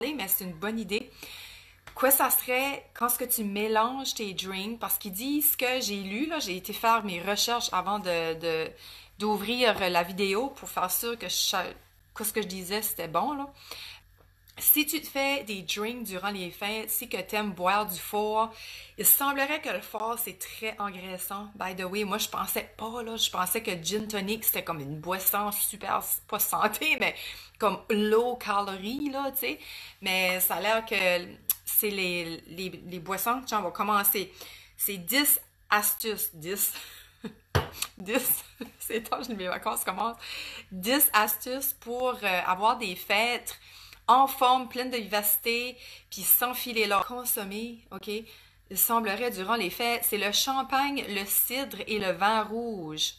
mais c'est une bonne idée. Quoi, ça serait quand ce que tu mélanges tes drinks, parce qu'ils disent que j'ai lu, là, j'ai été faire mes recherches avant d'ouvrir la vidéo pour faire sûr que ce que je disais, c'était bon, là. Si tu te fais des drinks durant les fêtes, si que t'aimes boire du fort, il semblerait que le fort, c'est très engraissant. By the way, moi, je pensais pas, là, je pensais que gin tonic, c'était comme une boisson super, pas santé, mais comme low calorie, là, tu sais. Mais ça a l'air que c'est les boissons, tiens, on va commencer. C'est 10 astuces, 10 10, c'est temps que mes vacances commencent. 10 astuces pour avoir des fêtes en forme, pleines de vivacité, puis sans filer l'or. Consommer, ok? Il semblerait durant les fêtes, c'est le champagne, le cidre et le vin rouge.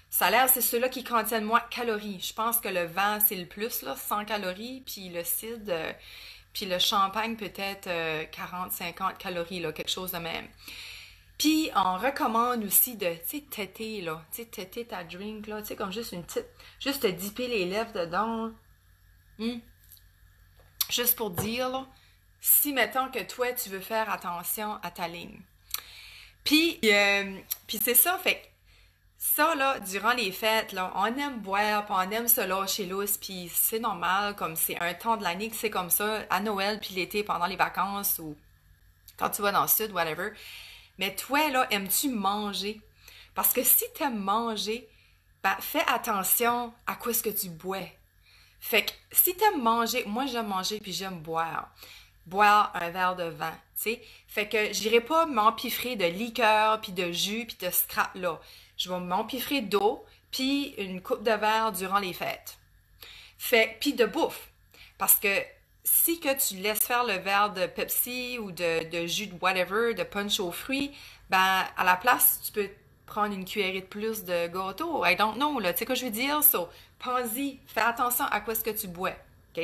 Ça a l'air, c'est ceux-là qui contiennent moins de calories. Je pense que le vin, c'est le plus, là, 100 calories, puis le cidre, puis le champagne, peut-être 40, 50 calories, là, quelque chose de même. Puis, on recommande aussi de, tu sais, têter, là. Tu sais, têter ta drink, là. Tu sais, comme juste une petite... Juste te dipper les lèvres dedans. Hmm. Juste pour dire, là, si, mettons que toi, tu veux faire attention à ta ligne. Puis c'est ça, fait que ça, là, durant les fêtes, là, on aime boire, puis on aime se lâcher lousse, puis c'est normal, comme c'est un temps de l'année que c'est comme ça, à Noël, puis l'été, pendant les vacances, ou quand tu vas dans le sud, whatever. Mais toi, là, aimes-tu manger? Parce que si t'aimes manger, ben, fais attention à quoi est-ce que tu bois. Fait que si t'aimes manger, moi j'aime manger puis j'aime boire. Boire un verre de vin, tu sais. Fait que j'irai pas m'empiffrer de liqueur puis de jus puis de scrap là. Je vais m'empiffrer d'eau puis une coupe de verre durant les fêtes. Fait puis de bouffe. Parce que si que tu laisses faire le verre de Pepsi ou de jus de whatever, de punch aux fruits, ben à la place, tu peux prendre une cuillerée de plus de gâteau. I don't know, là. Tu sais quoi je veux dire? So, pense-y. Fais attention à quoi est-ce que tu bois. OK?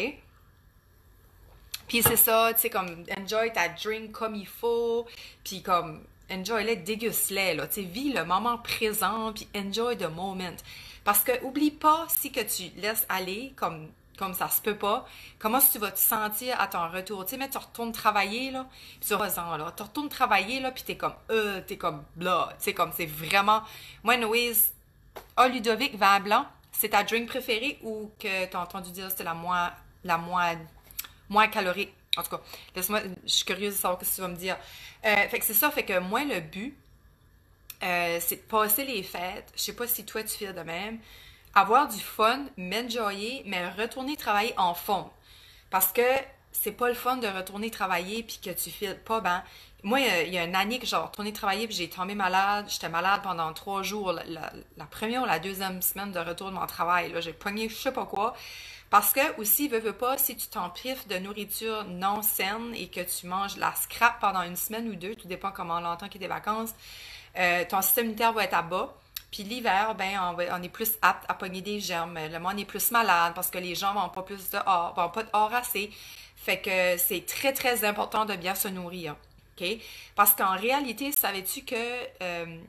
Puis c'est ça, tu sais, comme, enjoy ta drink comme il faut. Puis comme, enjoy-les, déguste-les, là. Tu sais, vis le moment présent, puis enjoy the moment. Parce que, oublie pas, si que tu laisses aller, comme ça se peut pas, comment tu vas te sentir à ton retour? Tu sais, mais tu retournes travailler, là, puis tu ressens, là. Tu retournes travailler, là, puis t'es comme, blah. Tu sais, comme, c'est vraiment... Moi, Louise, Ludovic, vin blanc, c'est ta drink préférée ou que t'as entendu dire que c'était moins calorique? En tout cas, laisse-moi, je suis curieuse de savoir ce que tu vas me dire. Fait que c'est ça, fait que moi, le but, c'est de passer les fêtes. Je sais pas si toi, tu fais de même. Avoir du fun, m'enjoyer, mais retourner travailler en fond. Parce que c'est pas le fun de retourner travailler puis que tu files pas, ben... Moi, il y a une année que j'ai retourné travailler puis j'ai tombé malade. J'étais malade pendant 3 jours, la première ou la deuxième semaine de retour de mon travail. Là, j'ai pogné je sais pas quoi. Parce que aussi, veux pas, si tu t'empiffes de nourriture non saine et que tu manges la scrap pendant une semaine ou deux, tout dépend comment longtemps qu'il y a des vacances, ton système immunitaire va être à bas. Puis l'hiver, ben, on est plus apte à pogner des germes. Le monde est plus malade parce que les gens vont pas plus dehors, vont pas dehors assez. Fait que c'est très, très important de bien se nourrir. OK? Parce qu'en réalité, savais-tu que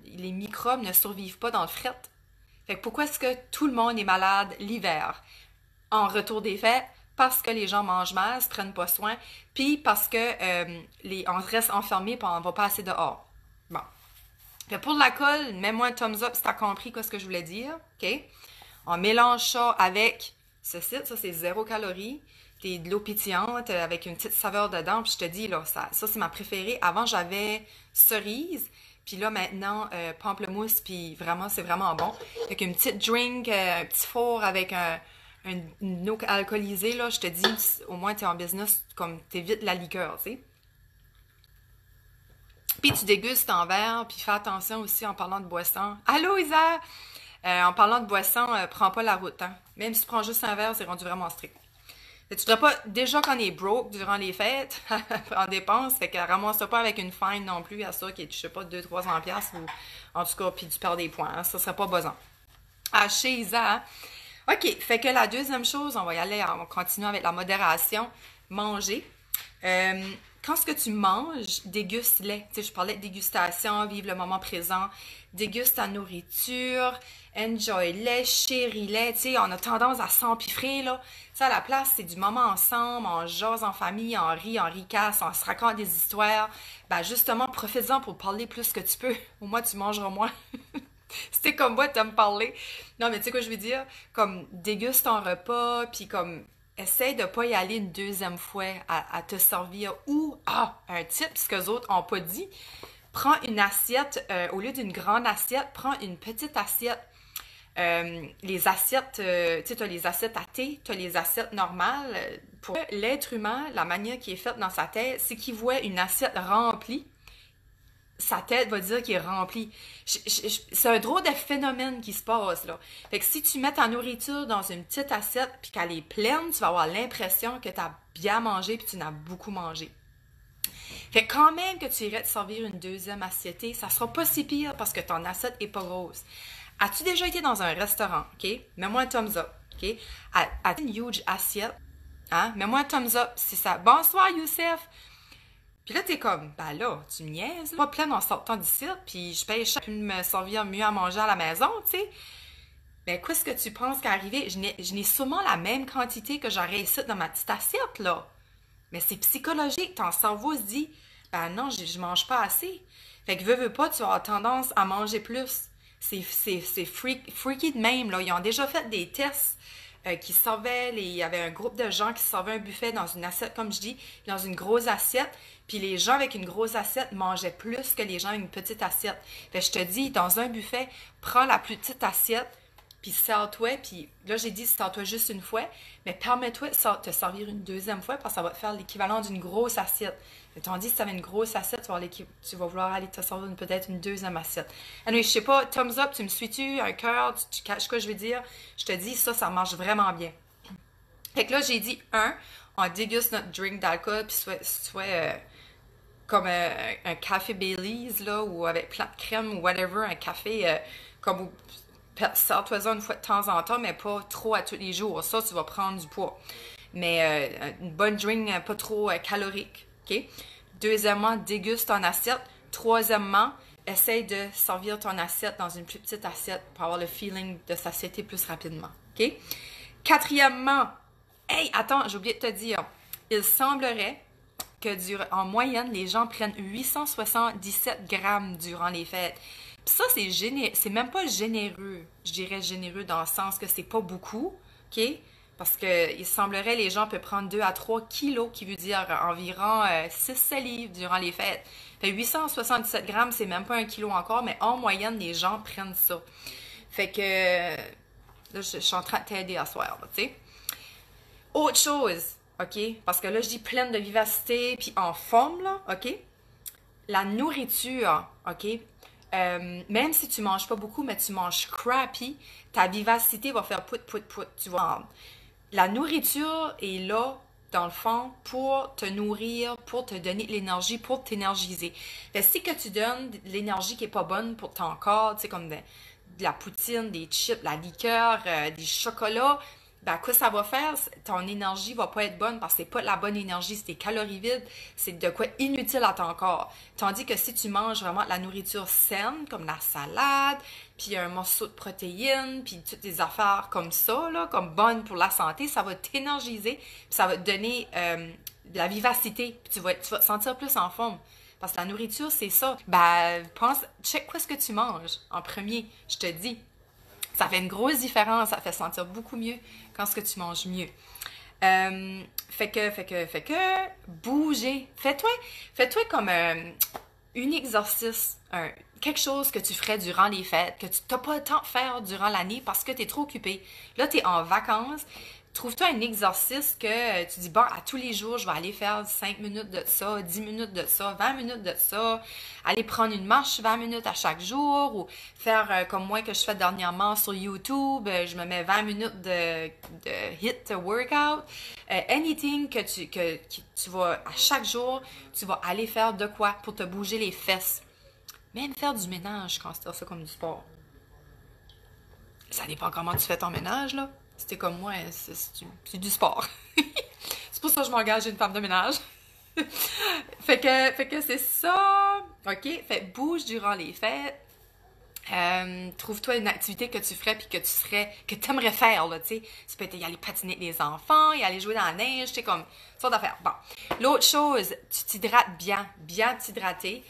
les microbes ne survivent pas dans le fret? Fait que pourquoi est-ce que tout le monde est malade l'hiver? En retour des fêtes, parce que les gens mangent mal, se prennent pas soin, puis parce que on reste enfermé et on va pas assez dehors. Bon. Fait pour l'alcool, mets-moi un thumbs up si t'as compris ce que je voulais dire. OK? On mélange ça avec ceci, ça c'est 0 calories. T'es de l'eau pétillante avec une petite saveur dedans. Puis je te dis, là, ça c'est ma préférée. Avant, j'avais cerise. Puis là, maintenant, pamplemousse. Puis vraiment, c'est vraiment bon. Avec une petite drink, un petit four avec une eau alcoolisée, là, je te dis, au moins, t'es en business, comme t'évites la liqueur, tu sais. Puis tu dégustes en verre, puis fais attention aussi en parlant de boisson. Allô, Isa! En parlant de boisson, prends pas la route, hein. Même si tu prends juste un verre, c'est rendu vraiment strict. Tu ne pas, déjà qu'on est broke durant les fêtes, en dépenses, fait qu'elle ramasse pas avec une fine non plus à ça qui est, je sais pas, 200-300 piastres ou en tout cas, puis tu perds des points, hein, ça serait pas besoin. Ah, chez Isa, hein. OK, fait que la deuxième chose, on va y aller, on va continuer avec la modération, manger. quand ce que tu manges, déguste-les. Tu sais, je parlais de dégustation, vivre le moment présent, déguste ta nourriture, enjoy-les, chéris-les. Tu sais, on a tendance à s'empiffrer, là. Tu sais, à la place, c'est du moment ensemble, on jase en famille, on ricasse, on se raconte des histoires. Ben, justement, profite-en pour parler plus que tu peux. Au moins, tu mangeras moins. C'était comme moi, t'aimes parler. Non, mais tu sais quoi je veux dire? Comme, déguste ton repas, puis comme, essaye de pas y aller une deuxième fois à te servir. Ou, un tip, ce que les autres ont pas dit, prends une assiette, au lieu d'une grande assiette, prends une petite assiette. Les assiettes, tu sais, tu as les assiettes à thé, tu as les assiettes normales. Pour l'être humain, la manière qui est faite dans sa tête, c'est qu'il voit une assiette remplie, sa tête va dire qu'il est rempli. C'est un drôle de phénomène qui se passe, là. Fait que si tu mets ta nourriture dans une petite assiette puis qu'elle est pleine, tu vas avoir l'impression que tu as bien mangé puis tu n'as beaucoup mangé. Fait que quand même que tu irais te servir une deuxième assiette, ça sera pas si pire parce que ton assiette est pas grosse. As-tu déjà été dans un restaurant, OK? Mets-moi un thumbs up, OK? As-tu une huge assiette? Hein? Mets-moi un thumbs up si ça... Bonsoir, Youssef! Puis là, t'es comme, ben là, tu me niaises, là. Pas plein en sortant d'ici, puis je paye cher, puis me servir mieux à manger à la maison, tu sais. Ben, qu'est-ce que tu penses qu'à arriver? Je n'ai sûrement la même quantité que j'aurais ici dans ma petite assiette, là. Mais c'est psychologique. Ton cerveau se dit, ben non, je mange pas assez. Fait que veux pas, tu vas avoir tendance à manger plus. C'est freaky de même, là. Ils ont déjà fait des tests qui servaient, il y avait un groupe de gens qui servaient un buffet dans une assiette, comme je dis, dans une grosse assiette. Puis les gens avec une grosse assiette mangeaient plus que les gens avec une petite assiette. Fait que je te dis, dans un buffet, prends la plus petite assiette, puis sers-toi, puis là j'ai dit sers-toi juste une fois, mais permets-toi de te servir une deuxième fois parce que ça va te faire l'équivalent d'une grosse assiette. Tandis que si tu avais une grosse assiette, tu vas vouloir aller te servir peut-être une deuxième assiette. Anyway, je sais pas, thumbs up, tu me suis-tu, un cœur, tu caches ce que je veux dire? Je te dis, ça marche vraiment bien. Fait que là, j'ai dit, on déguste notre drink d'alcool, puis soit comme un café Baileys, là, ou avec plein de crème, ou whatever, un café comme sers-toi-en une fois de temps en temps, mais pas trop à tous les jours. Ça, tu vas prendre du poids. Mais une bonne drink pas trop calorique. OK? Deuxièmement, déguste ton assiette. Troisièmement, essaye de servir ton assiette dans une plus petite assiette pour avoir le feeling de satiété plus rapidement. OK? Quatrièmement, hey, attends, j'ai oublié de te dire, il semblerait que en moyenne, les gens prennent 877 grammes durant les fêtes. Puis ça, c'est même pas généreux. Je dirais généreux dans le sens que c'est pas beaucoup, OK? Parce que il semblerait les gens peuvent prendre 2 à 3 kilos, qui veut dire environ 6-7 livres durant les fêtes. Fait 877 grammes, c'est même pas un kilo encore, mais en moyenne, les gens prennent ça. Fait que là, je suis en train de t'aider à soir, tu sais. Autre chose, OK? Parce que là, je dis pleine de vivacité, puis en forme, là, OK? La nourriture, OK? Même si tu manges pas beaucoup, mais tu manges crappy, ta vivacité va faire pout, pout, pout. Tu vas... La nourriture est là, dans le fond, pour te nourrir, pour te donner de l'énergie, pour t'énergiser. Fait si que tu donnes de l'énergie qui est pas bonne pour ton corps, tu sais, comme de la poutine, des chips, de la liqueur, des chocolats, ben, quoi ça va faire? Ton énergie va pas être bonne parce que c'est pas de la bonne énergie, c'est des calories vides, c'est de quoi inutile à ton corps. Tandis que si tu manges vraiment de la nourriture saine, comme la salade, puis un morceau de protéines, puis toutes des affaires comme ça, là, comme bonnes pour la santé, ça va t'énergiser, puis ça va te donner de la vivacité, puis tu vas te sentir plus en forme. Parce que la nourriture, c'est ça. Ben, check quoi ce que tu manges en premier, je te dis. Ça fait une grosse différence, ça fait sentir beaucoup mieux quand ce que tu manges mieux. Fait que, bouger. Fais-toi comme un exercice, quelque chose que tu ferais durant les fêtes, que tu n'as pas le temps de faire durant l'année parce que tu es trop occupé. Là, tu es en vacances. Trouve-toi un exercice que tu dis, bon, à tous les jours, je vais aller faire 5 minutes de ça, 10 minutes de ça, 20 minutes de ça, aller prendre une marche 20 minutes à chaque jour, ou faire comme moi que je fais dernièrement sur YouTube, je me mets 20 minutes de HIIT workout. Anything que tu vas, à chaque jour, tu vas aller faire de quoi pour te bouger les fesses. Même faire du ménage, je considère ça comme du sport. Ça dépend comment tu fais ton ménage, là. C'était comme moi, c'est du sport. C'est pour ça que je m'engage une femme de ménage. Fait que c'est ça. OK? Fait bouge durant les fêtes. Trouve-toi une activité que tu ferais puis que t'aimerais faire, là, tu sais. Tu peux être y aller patiner avec les enfants, y aller jouer dans la neige, tu sais, comme, sorte d'affaires. Bon. L'autre chose, tu t'hydrates bien t'hydrater.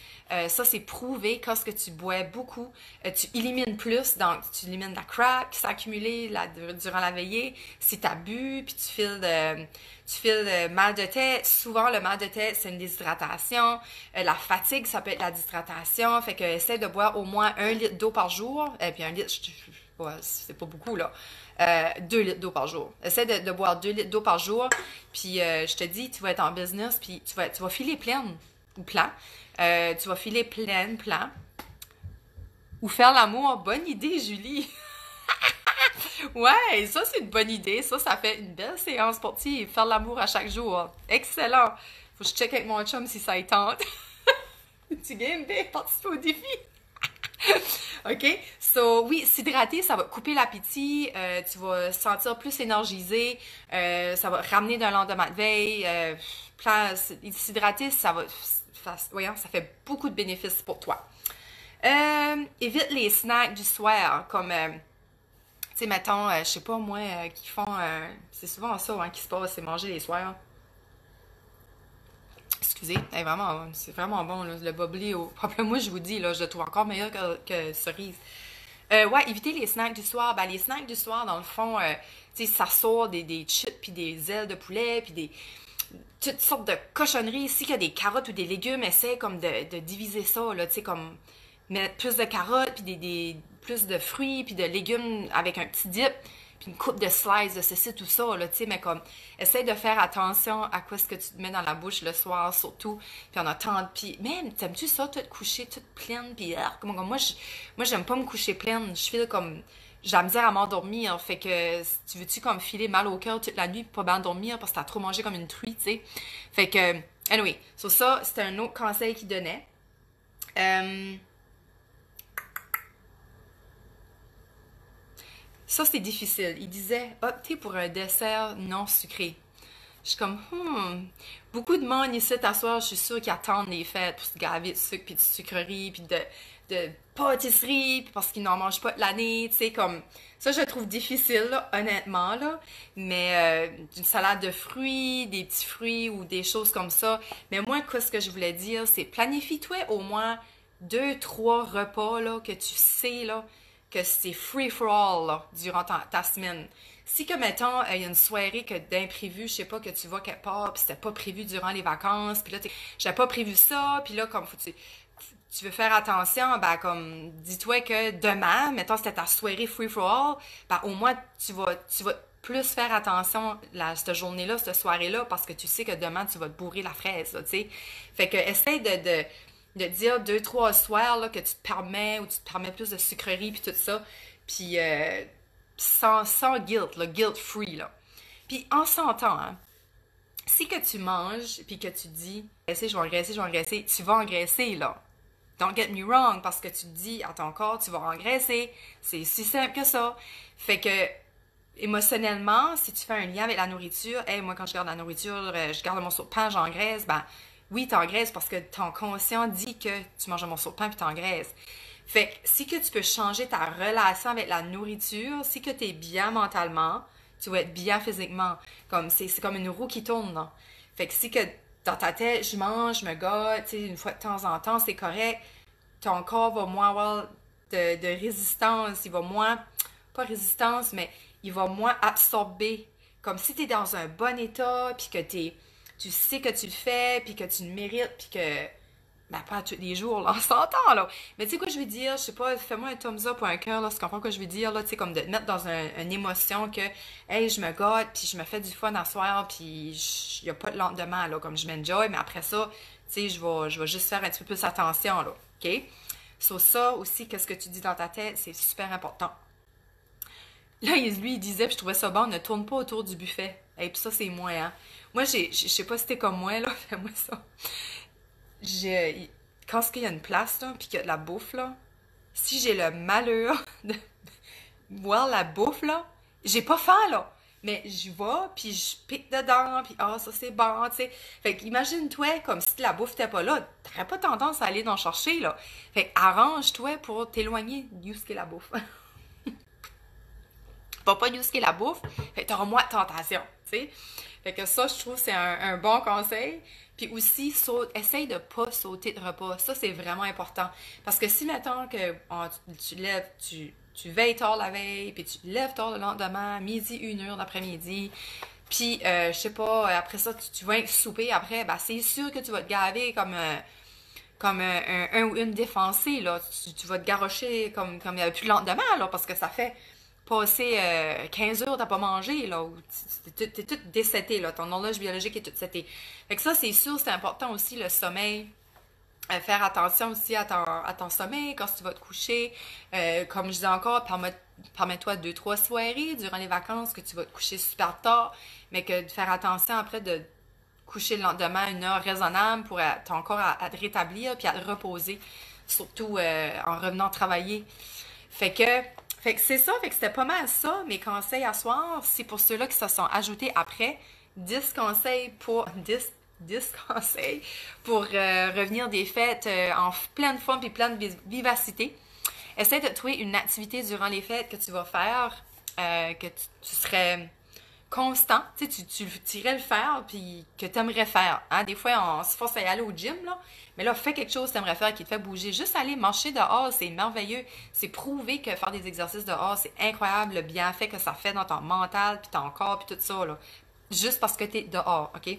Ça, c'est prouvé. Quand ce que tu bois beaucoup, tu élimines plus, donc tu élimines la crap qui s'est accumulée durant la veillée. Si t'as bu, puis tu files mal de tête. Souvent, le mal de tête, c'est une déshydratation. La fatigue, ça peut être la déshydratation. Fait que essaie de boire au moins 1 litre d'eau par jour. Et puis 1 litre, ouais, c'est pas beaucoup, là. 2 litres d'eau par jour. Essaie de boire 2 litres d'eau par jour. Puis je te dis, tu vas être en business, puis tu vas filer pleine ou plein. Tu vas filer plein, plein. Ou faire l'amour. Bonne idée, Julie. Ouais, ça c'est une bonne idée. Ça fait une belle séance sportive. Faire l'amour à chaque jour. Excellent. Faut que je check avec mon chum si ça y tente. Tu gagnes bien, participer au défi. OK? So, oui, s'hydrater, ça va couper l'appétit. Tu vas se sentir plus énergisé. Ça va ramener d'un lendemain de veille. S'hydrater, voyons, ça fait beaucoup de bénéfices pour toi. Évite les snacks du soir, comme, tu sais, mettons, je sais pas moi, qui font, c'est souvent ça hein, qui se passe, c'est manger les soirs. Excusez, c'est vraiment bon, là, le bubbly au moi je vous dis, là, je le trouve encore meilleur que cerise. Ouais, éviter les snacks du soir. Ben, les snacks du soir, dans le fond, tu sais, ça sort des chips, puis des ailes de poulet, puis toutes sortes de cochonneries. S'il y a des carottes ou des légumes, essaie comme de diviser ça, là, tu sais, comme mettre plus de carottes, puis plus de fruits, puis de légumes avec un petit dip, puis une coupe de slices de ceci, tout ça, là, tu sais, mais comme, essaye de faire attention à quoi ce que tu te mets dans la bouche le soir, surtout, puis en attendant, puis même, t'aimes-tu ça, te coucher toute pleine, puis, moi, j'aime pas me coucher pleine, je file comme, j'ai la misère à m'endormir, fait que, tu veux-tu comme filer mal au cœur toute la nuit, puis pas bien dormir, parce que t'as trop mangé comme une truie, tu sais, fait que, anyway, so ça, c'était un autre conseil qu'il donnait. Euh, Ça, c'est difficile. Il disait, optez pour un dessert non sucré. Je suis comme, beaucoup de monde ici t'asseoir, je suis sûre qu'ils attendent les fêtes pour se gaver de sucre, puis de sucreries, puis de pâtisserie, puis parce qu'ils n'en mangent pas de l'année, tu sais, comme, ça, je le trouve difficile, là, honnêtement, là, mais une salade de fruits, des petits fruits ou des choses comme ça. Mais moi, quoi, ce que je voulais dire, c'est planifie-toi au moins 2, 3 repas, là, que tu sais, là, que c'est free for all là, durant ta semaine. Si que mettons, il y a une soirée que d'imprévu, je sais pas, que tu vas quelque part, puis c'était pas prévu durant les vacances, puis là, j'ai pas prévu ça, puis là, comme tu veux faire attention, ben comme, dis-toi que demain, mettons, c'était ta soirée free for all, ben au moins, tu vas plus faire attention cette journée-là, cette soirée-là, parce que tu sais que demain, tu vas te bourrer la fraise, là, tu sais. Fait que, essaye de dire 2, 3 soirs là, que tu te permets ou tu te permets plus de sucreries puis tout ça. Puis sans guilt, là, guilt-free. Là. Puis en s'entend, hein, si que tu manges puis que tu dis je vais engraisser, je vais engraisser, tu vas engraisser là. Don't get me wrong, parce que tu te dis à ton corps, tu vas engraisser. C'est si simple que ça. Fait que émotionnellement, si tu fais un lien avec la nourriture, hey, moi quand je garde la nourriture, je garde mon pain, j'engraisse, ben oui, t'engraisses parce que ton conscient dit que tu manges un morceau de pain puis t'engraisses. Fait que si que tu peux changer ta relation avec la nourriture, si que t'es bien mentalement, tu vas être bien physiquement. Comme c'est comme une roue qui tourne, là. Fait que si que dans ta tête, je mange, je me gâte, tu sais, une fois de temps en temps, c'est correct, ton corps va moins avoir de résistance, il va moins, pas résistance, mais il va moins absorber. Comme si t'es dans un bon état, puis que tu sais que tu le fais, puis que tu le mérites, puis que, ben pas tous les jours, là, on s'entend, là. Mais tu sais quoi je veux dire, je sais pas, fais-moi un thumbs up ou un cœur, là, tu comprends quoi je veux dire, là, tu sais, comme de te mettre dans une émotion que, hey, je me gâte, puis je me fais du fun à soir, puis il y a pas de lendemain, là, comme je m'enjoy, mais après ça, tu sais, je vais juste faire un petit peu plus attention, là, OK? Sur ça aussi, qu'est-ce que tu dis dans ta tête, c'est super important. Là, lui, il disait, puis je trouvais ça bon, ne tourne pas autour du buffet. Et puis ça, c'est moi, hein. Moi, je sais pas si t'es comme moi, là, fais-moi ça. Quand il y a une place, là, puis qu'il y a de la bouffe, là, si j'ai le malheur de voir la bouffe, là, j'ai pas faim, là. Mais je vais, puis je pique dedans, puis ah, ça c'est bon, tu sais. Fait que imagine-toi comme si la bouffe t'était pas là, t'aurais pas tendance à aller d'en chercher, là. Fait que arrange-toi pour t'éloigner de ce qu'est la bouffe. Pas de ce qu'est la bouffe, fait que t'auras moins de tentation, tu sais. Fait que ça, je trouve, c'est un bon conseil. Puis aussi, essaye de pas sauter de repas. Ça, c'est vraiment important. Parce que si, mettons que tu veilles tard la veille, puis tu te lèves tard le lendemain, midi, 1 heure d'après-midi, puis, je sais pas, après ça, tu vas souper après, ben, c'est sûr que tu vas te gaver comme un ou une défoncée, là. Tu vas te garrocher comme il n'y avait plus de lendemain, là, parce que ça fait passer 15 heures, t'as pas mangé, là, ou t'es tout décété, là, ton horloge biologique est toute sétée. Fait que ça, c'est sûr, c'est important aussi, le sommeil. Faire attention aussi à ton sommeil quand tu vas te coucher. Comme je dis encore, permets-toi 2, 3 soirées durant les vacances que tu vas te coucher super tard, mais que de faire attention après de coucher le lendemain à 1 heure raisonnable pour ton corps à te rétablir puis à te reposer, surtout en revenant travailler. Fait que, fait que c'est ça, fait que c'était pas mal ça, mes conseils à soir. C'est pour ceux-là qui se sont ajoutés après 10 conseils pour 10 conseils pour revenir des fêtes en pleine forme et pleine vivacité. Essaie de trouver une activité durant les fêtes que tu vas faire, que tu serais constant, tu irais le faire, puis que tu aimerais faire. Hein? Des fois, on se force à y aller au gym, là, mais là, fais quelque chose que tu aimerais faire qui te fait bouger. Juste aller marcher dehors, c'est merveilleux. C'est prouvé que faire des exercices dehors, c'est incroyable le bienfait que ça fait dans ton mental, puis ton corps, puis tout ça, là. Juste parce que tu es dehors, OK?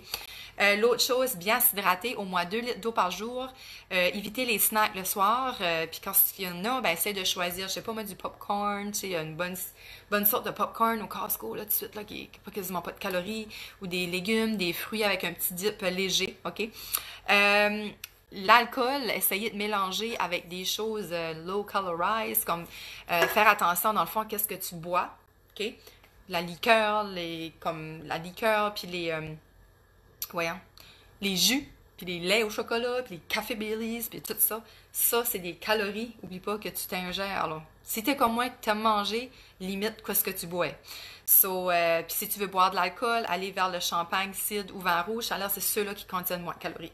L'autre chose, bien s'hydrater, au moins 2 litres d'eau par jour. Éviter les snacks le soir. Puis quand il y en a, ben, essaie de choisir, je sais pas moi, du popcorn. Tu sais, il y a une bonne sorte de popcorn au Costco, là, tout de suite, là, qui n'a quasiment pas de calories. Ou des légumes, des fruits avec un petit dip léger, OK? L'alcool, essayer de mélanger avec des choses low calorized, comme faire attention, dans le fond, qu'est-ce que tu bois, OK? Comme la liqueur, puis voyons, les jus, puis les laits au chocolat, puis les cafés Baileys, puis tout ça. Ça, c'est des calories. Oublie pas que tu t'ingères, là. Si t'es comme moi, que t'aimes manger, limite quoi ce que tu bois. Puis si tu veux boire de l'alcool, aller vers le champagne, cidre ou vin rouge, alors c'est ceux-là qui contiennent moins de calories.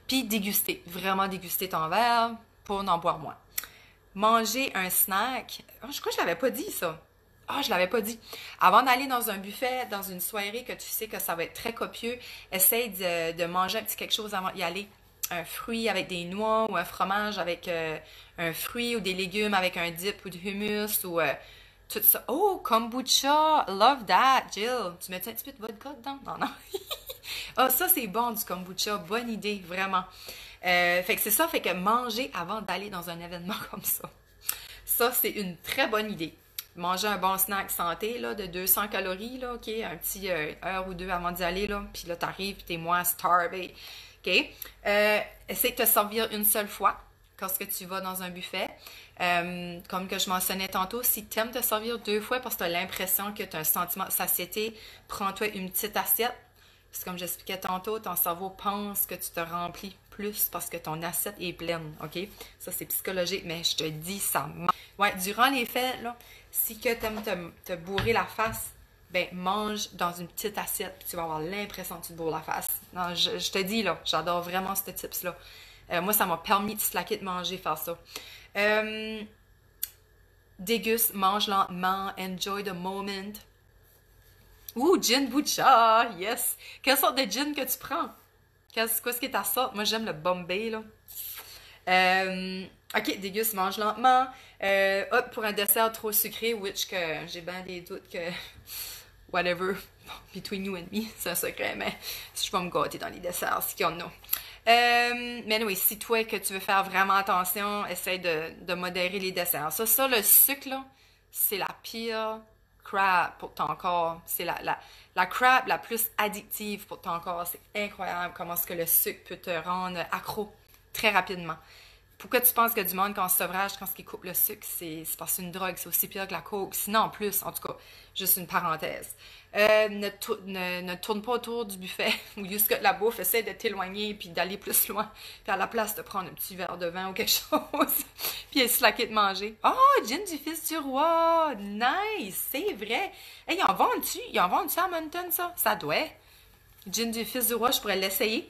Puis déguster, vraiment déguster ton verre pour n'en boire moins. Manger un snack, je crois que je l'avais pas dit ça. Ah, je l'avais pas dit. Avant d'aller dans un buffet, dans une soirée que tu sais que ça va être très copieux, essaye de manger un petit quelque chose avant d'y aller. Un fruit avec des noix ou un fromage avec un fruit ou des légumes avec un dip ou du hummus ou tout ça. Oh, kombucha! Love that, Jill! Tu mets un petit peu de vodka dedans? Non, non. Ah, ça, c'est bon du kombucha. Bonne idée, vraiment. Fait que c'est ça, fait que manger avant d'aller dans un événement comme ça. Ça, c'est une très bonne idée. Manger un bon snack santé là, de 200 calories, là, OK? Un petit heure ou deux avant d'y aller, là. Puis là, t'arrives, puis t'es moins starvé. OK? Essaye de te servir une seule fois quand tu vas dans un buffet. Comme que je mentionnais tantôt, si tu aimes te servir 2 fois parce que tu as l'impression que tu as un sentiment de satiété, prends-toi une petite assiette. Parce que comme j'expliquais tantôt, ton cerveau pense que tu te remplis plus parce que ton assiette est pleine, OK? Ça, c'est psychologique, mais je te dis, ça marche. Ouais, durant les fêtes, là, si que tu aimes te bourrer la face, ben mange dans une petite assiette, puis tu vas avoir l'impression que tu te bourres la face. Non, je te dis, là, j'adore vraiment ce tips-là. Moi, ça m'a permis de slacker de manger, faire ça. Déguste, mange lentement, enjoy the moment. Ouh, gin Butcha, yes! Quelle sorte de gin que tu prends? Qu'est-ce qui est ta sorte? Moi, j'aime le Bombay, là. Ok, déguste, mange lentement. Pour un dessert trop sucré, which que j'ai bien des doutes que... Whatever, between you and me, c'est un secret, mais je vais me gâter dans les desserts, ce qu'il y en a. Mais oui, si toi, que tu veux faire vraiment attention, essaye de modérer les desserts. Ça, le sucre, là, c'est la pire crap pour ton corps. C'est la crap la plus addictive pour ton corps. C'est incroyable comment est-ce que le sucre peut te rendre accro très rapidement. Pourquoi tu penses que du monde, quand on se sevrage, quand ils coupent le sucre, c'est parce que c'est une drogue, c'est aussi pire que la coke. Sinon, en plus, en tout cas, juste une parenthèse. Ne tourne pas autour du buffet ou jusque la bouffe, essaie de t'éloigner puis d'aller plus loin. Puis à la place de prendre un petit verre de vin ou quelque chose, puis slacker de manger. Oh, gin du fils du roi! Nice! C'est vrai! Hey, ils en vendent-tu? Ils en vendent-tu à Moncton, ça? Ça doit. Gin du fils du roi, je pourrais l'essayer.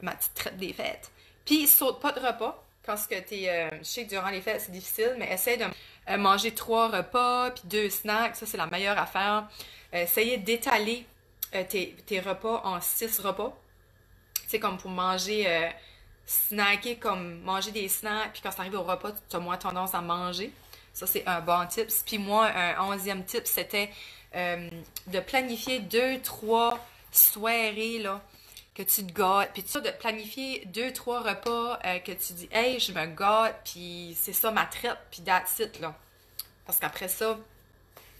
Ma petite traite des fêtes. Puis, saute pas de repas. Quand ce que t'es, je sais que durant les fêtes, c'est difficile, mais essaye de manger 3 repas, puis 2 snacks. Ça, c'est la meilleure affaire. Essayez d'étaler tes repas en 6 repas. Tu sais, comme pour manger, snacker, comme manger des snacks, puis quand ça arrive au repas, tu as moins tendance à manger. Ça, c'est un bon tip. Puis moi, un 11e tip, c'était de planifier 2-3 soirées, là, que tu te gâtes, puis de planifier 2-3 repas que tu dis « Hey, je me gâte, puis c'est ça ma traite, puis that's it, là. » Parce qu'après ça,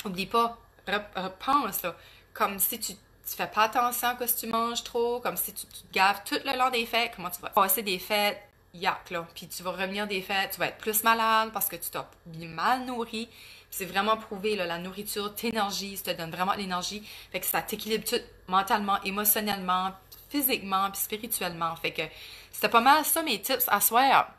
oublie pas, repense, là, comme si tu fais pas attention à ce que tu manges trop, comme si tu te gaves tout le long des fêtes, comment tu vas passer des fêtes, yak, là, puis tu vas revenir des fêtes, tu vas être plus malade parce que tu t'as mal nourri. C'est vraiment prouvé, là, la nourriture t'énergise, te donne vraiment de l'énergie, fait que ça t'équilibre tout mentalement, émotionnellement, physiquement puis spirituellement. Fait que c'était pas mal ça mes tips à soir.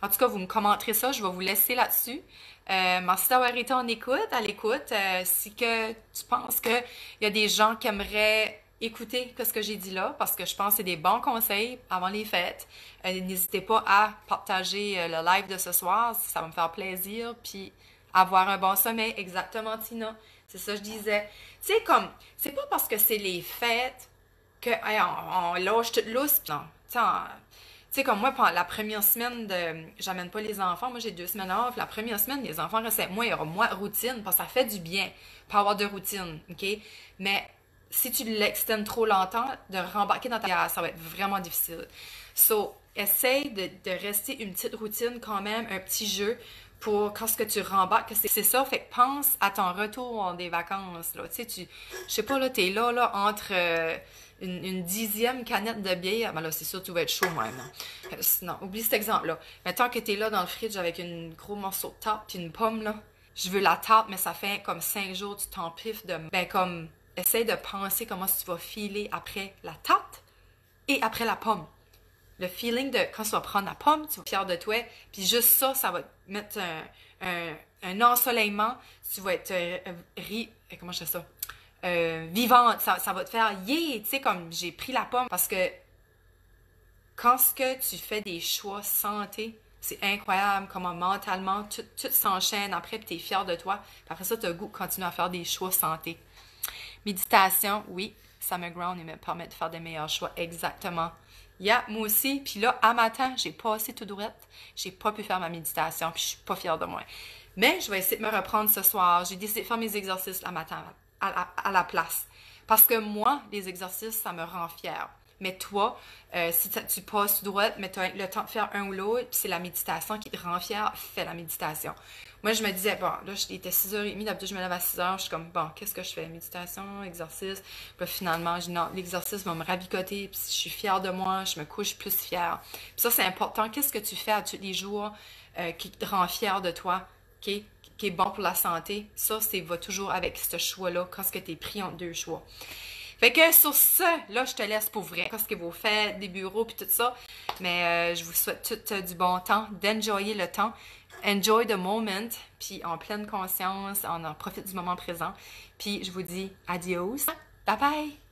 En tout cas, vous me commenterez ça, je vais vous laisser là-dessus. Merci d'avoir été à l'écoute. Si que tu penses qu'il y a des gens qui aimeraient écouter ce que j'ai dit là, parce que je pense que c'est des bons conseils avant les fêtes. N'hésitez pas à partager le live de ce soir, ça va me faire plaisir. Puis avoir un bon sommeil, exactement, Tina. C'est ça que je disais. Tu sais, comme, c'est pas parce que c'est les fêtes que hey, on lâche toute lousse. Non, tu sais, comme moi, pendant la première semaine j'amène pas les enfants, moi j'ai 2 semaines off, la première semaine, les enfants restent avec moi, il y aura moins de routine, parce que ça fait du bien, pas avoir de routine, ok? Mais si tu l'extends trop longtemps, de rembarquer dans ta carrière, ça va être vraiment difficile. So, essaye de rester une petite routine quand même, un petit jeu, pour quand ce que tu rembarques, c'est ça, fait que pense à ton retour des vacances, là, tu sais, je sais pas, là, t'es là, entre une 10e canette de bière, ben là, c'est sûr, tu vas être chaud même. Non, oublie cet exemple-là. Mais tant que t'es là dans le fridge avec un gros morceau de tarte puis une pomme, là, je veux la tarte, mais ça fait comme 5 jours, tu t'empiffes de... Ben, comme, essaye de penser comment tu vas filer après la tarte et après la pomme. Le feeling de quand tu vas prendre la pomme, tu vas être fier de toi, puis juste ça, ça va te mettre un ensoleillement, tu vas être comment je fais ça? Vivante, ça va te faire yeah, tu sais, comme j'ai pris la pomme, parce que quand ce que tu fais des choix santé, c'est incroyable comment mentalement tout s'enchaîne après, puis t'es fier de toi, puis après ça, tu as le goût de continuer à faire des choix santé. Méditation, oui, ça me ground et me permet de faire des meilleurs choix, exactement. Yeah, moi aussi. Puis là, à matin, j'ai passé tout droit. J'ai pas pu faire ma méditation, puis je suis pas fière de moi. Mais je vais essayer de me reprendre ce soir. J'ai décidé de faire mes exercices le matin à la place. Parce que moi, les exercices, ça me rend fière. Mais toi, si tu passes tout droit, mais tu as le temps de faire un ou l'autre, puis c'est la méditation qui te rend fière, fais la méditation. Moi, je me disais, bon, là, il était 6h30, d'habitude, je me lève à 6h, je suis comme, bon, qu'est-ce que je fais? Méditation, exercice. Puis finalement, je dis, non, l'exercice va me ravicoter, puis je suis fière de moi, je me couche plus fière. Puis ça, c'est important. Qu'est-ce que tu fais à tous les jours qui te rend fière de toi, qui est bon pour la santé? Ça, va toujours avec ce choix-là, quand tu es pris entre 2 choix. Fait que sur ce, là, je te laisse pour vrai. Qu'est-ce que vous faites, des bureaux puis tout ça. Mais je vous souhaite tout du bon temps, d'enjoyer le temps. Enjoy the moment, puis en pleine conscience, on en profite du moment présent. Puis je vous dis adios. Bye bye!